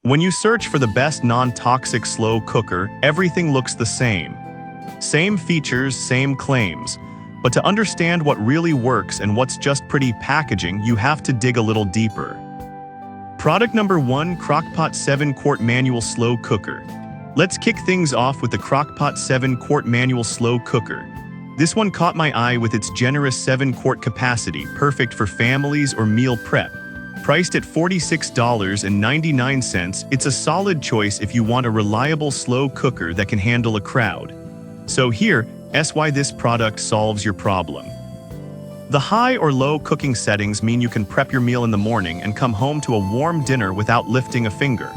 When you search for the best non-toxic slow cooker, everything looks the same. Same features, same claims. But to understand what really works and what's just pretty packaging, you have to dig a little deeper. Product number 1, Crockpot 7-quart manual slow cooker. Let's kick things off with the Crockpot 7-quart manual slow cooker. This one caught my eye with its generous 7-quart capacity, perfect for families or meal prep. Priced at $46.99, it's a solid choice if you want a reliable slow cooker that can handle a crowd. So here's why this product solves your problem. The high or low cooking settings mean you can prep your meal in the morning and come home to a warm dinner without lifting a finger.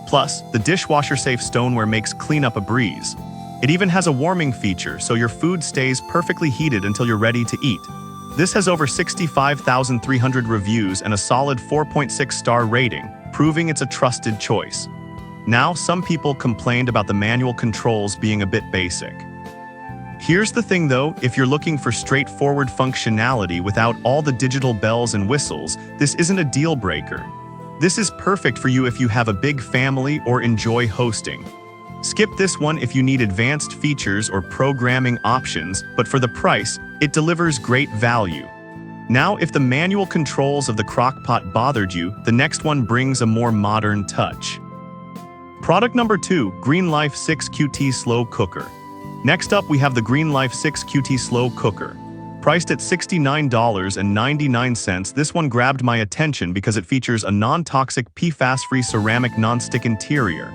Plus, the dishwasher-safe stoneware makes cleanup a breeze. It even has a warming feature, so your food stays perfectly heated until you're ready to eat. This has over 65,300 reviews and a solid 4.6-star rating, proving it's a trusted choice. Now, some people complained about the manual controls being a bit basic. Here's the thing though, if you're looking for straightforward functionality without all the digital bells and whistles, this isn't a deal breaker. This is perfect for you if you have a big family or enjoy hosting. Skip this one if you need advanced features or programming options, but for the price, it delivers great value. Now, if the manual controls of the Crockpot bothered you, the next one brings a more modern touch. Product number 2, Greenlife 6QT Slow Cooker. Next up, we have the Greenlife 6QT Slow Cooker. Priced at $69.99, this one grabbed my attention because it features a non-toxic PFAS-free ceramic nonstick interior.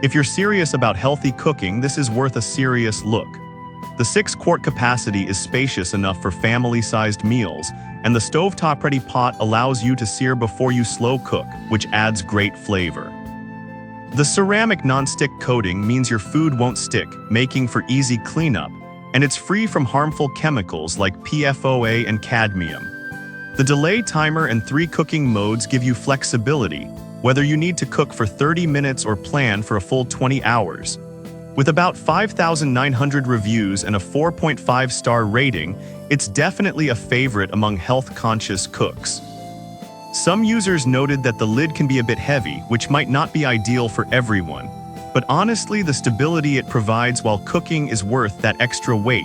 If you're serious about healthy cooking, this is worth a serious look. The 6-quart capacity is spacious enough for family-sized meals, and the stovetop-ready pot allows you to sear before you slow cook, which adds great flavor. The ceramic non-stick coating means your food won't stick, making for easy cleanup, and it's free from harmful chemicals like PFOA and cadmium. The delay timer and 3 cooking modes give you flexibility, whether you need to cook for 30 minutes or plan for a full 20 hours. With about 5,900 reviews and a 4.5-star rating, it's definitely a favorite among health-conscious cooks. Some users noted that the lid can be a bit heavy, which might not be ideal for everyone. But honestly, the stability it provides while cooking is worth that extra weight.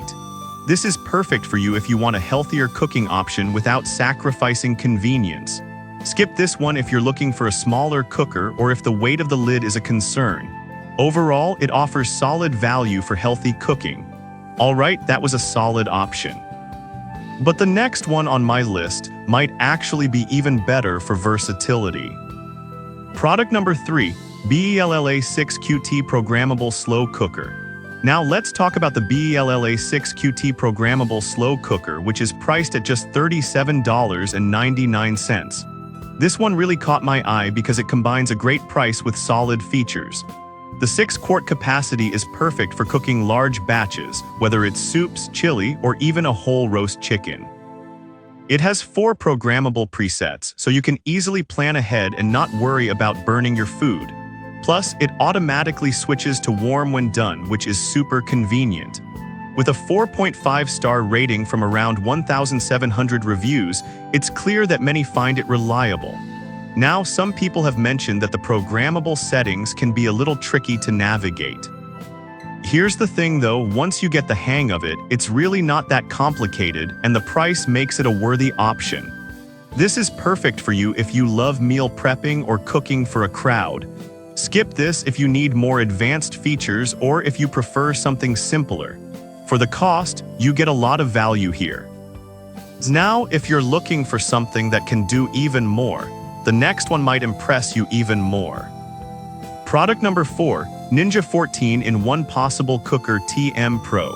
This is perfect for you if you want a healthier cooking option without sacrificing convenience. Skip this one if you're looking for a smaller cooker or if the weight of the lid is a concern. Overall, it offers solid value for healthy cooking. Alright, that was a solid option. But the next one on my list might actually be even better for versatility. Product number 3, BELLA 6QT Programmable Slow Cooker. Now let's talk about the BELLA 6QT Programmable Slow Cooker, which is priced at just $37.99. This one really caught my eye because it combines a great price with solid features. The 6-quart capacity is perfect for cooking large batches, whether it's soups, chili, or even a whole roast chicken. It has 4 programmable presets, so you can easily plan ahead and not worry about burning your food. Plus, it automatically switches to warm when done, which is super convenient. With a 4.5-star rating from around 1,700 reviews, it's clear that many find it reliable. Now, some people have mentioned that the programmable settings can be a little tricky to navigate. Here's the thing though, once you get the hang of it, it's really not that complicated, and the price makes it a worthy option. This is perfect for you if you love meal prepping or cooking for a crowd. Skip this if you need more advanced features or if you prefer something simpler. For the cost, you get a lot of value here. Now, if you're looking for something that can do even more, the next one might impress you even more. Product number 4, Ninja 14-in-1 Possible Cooker TM Pro.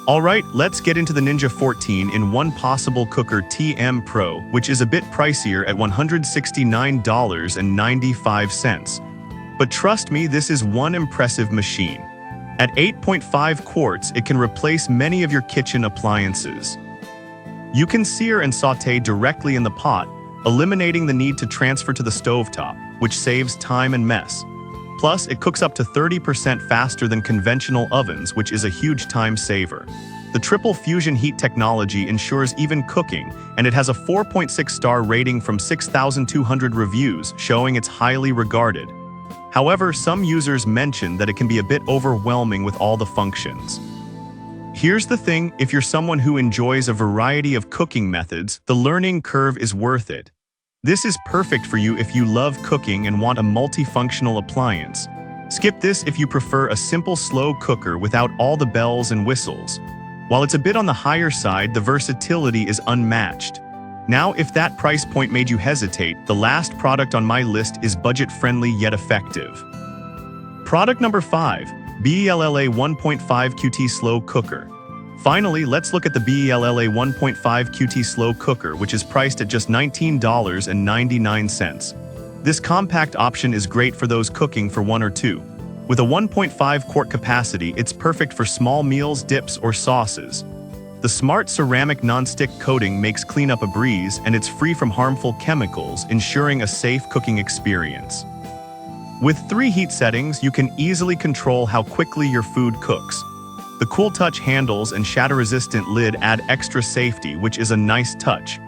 Alright, let's get into the Ninja 14-in-1 Possible Cooker TM Pro, which is a bit pricier at $169.95. But trust me, this is one impressive machine. At 8.5 quarts, it can replace many of your kitchen appliances. You can sear and sauté directly in the pot, eliminating the need to transfer to the stovetop, which saves time and mess. Plus, it cooks up to 30% faster than conventional ovens, which is a huge time saver. The triple fusion heat technology ensures even cooking, and it has a 4.6-star rating from 6,200 reviews, showing it's highly regarded. However, some users mention that it can be a bit overwhelming with all the functions. Here's the thing, if you're someone who enjoys a variety of cooking methods, the learning curve is worth it. This is perfect for you if you love cooking and want a multifunctional appliance. Skip this if you prefer a simple slow cooker without all the bells and whistles. While it's a bit on the higher side, the versatility is unmatched. Now, if that price point made you hesitate, the last product on my list is budget-friendly yet effective. Product number 5, BELLA 1.5 QT Slow Cooker. Finally, let's look at the BELLA 1.5 QT Slow Cooker, which is priced at just $19.99. This compact option is great for those cooking for 1 or 2. With a 1.5 quart capacity, it's perfect for small meals, dips, or sauces. The smart ceramic non-stick coating makes cleanup a breeze, and it's free from harmful chemicals, ensuring a safe cooking experience. With 3 heat settings, you can easily control how quickly your food cooks. The cool touch handles and shatter-resistant lid add extra safety, which is a nice touch.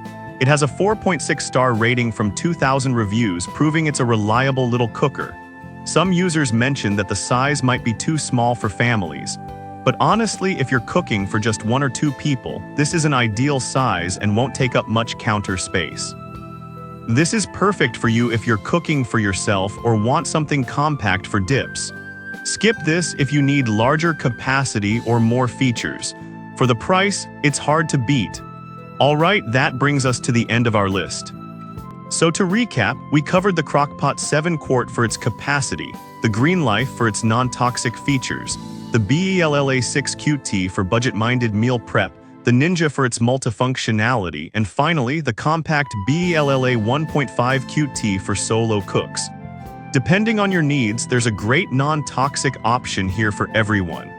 It has a 4.6-star rating from 2,000 reviews, proving it's a reliable little cooker. Some users mention that the size might be too small for families. But honestly, if you're cooking for just 1 or 2 people, this is an ideal size and won't take up much counter space. This is perfect for you if you're cooking for yourself or want something compact for dips. Skip this if you need larger capacity or more features. For the price, it's hard to beat. Alright, that brings us to the end of our list. So to recap, we covered the Crockpot 7 quart for its capacity, the Green Life for its non-toxic features, the BELLA 6 QT for budget-minded meal prep, the Ninja for its multifunctionality, and finally, the compact BELLA 1.5 QT for solo cooks. Depending on your needs, there's a great non-toxic option here for everyone.